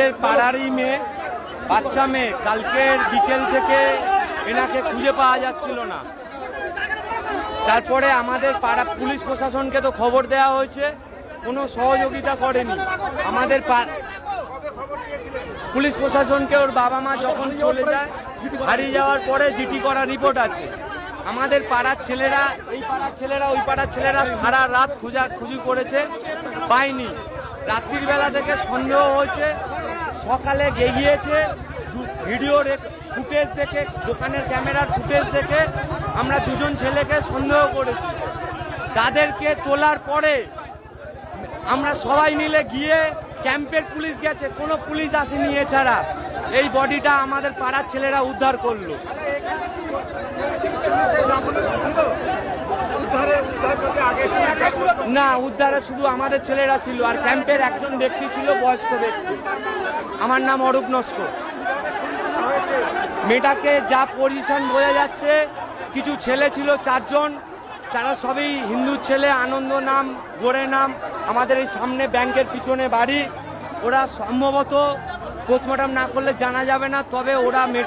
আমাদের পাড়ারই মেয়ে, বাচ্চা মেয়ে, কালকের বিকেল থেকে এনাকে খুঁজে পাওয়া যাচ্ছিল না। তারপরে আমাদের পাড়া পুলিশ প্রশাসনকে তো খবর দেওয়া হয়েছে, কোনো সহযোগিতা করেনি। আমাদের পুলিশ প্রশাসনকে ওর বাবা মা যখন চলে যায়, হারিয়ে যাওয়ার পরে জিটি করা রিপোর্ট আছে। আমাদের পাড়ার ছেলেরা, এই পাড়ার ছেলেরা, ওই পাড়ার ছেলেরা সারা রাত খোঁজাখুঁজি করেছে, পায়নি। রাত্রির বেলা থেকে সন্দেহ হয়েছে, সকালে গিয়েছে ভিডিও ফুটেজ দেখে, দোকানের ক্যামেরার ফুটেজ দেখে আমরা দুজন ছেলেকে সন্দেহ করেছি। তাদেরকে তোলার পরে আমরা সবাই মিলে গিয়ে, ক্যাম্পের পুলিশ গেছে, কোনো পুলিশ আসেনি, এছাড়া এই বডিটা আমাদের পাড়ার ছেলেরা উদ্ধার করলো। না, উদ্ধারে শুধু আমাদের ছেলেরা ছিল, আর ক্যাম্পের একজন ব্যক্তি ছিল, বয়স্ক ব্যক্তি। আমার নাম অরূপ নস্কর। মেয়েটাকে যা পজিশন বোঝা যাচ্ছে, কিছু ছেলে ছিল 4 জন, তারা সবই হিন্দু ছেলে, আনন্দ নাম, গোড়ে নাম, আমাদের এই সামনে ব্যাংকের পিছনে বাড়ি। ওরা সম্ভবত পোস্টমর্টম না করলে জানা যাবে না, তবে ওরা মেয়েটা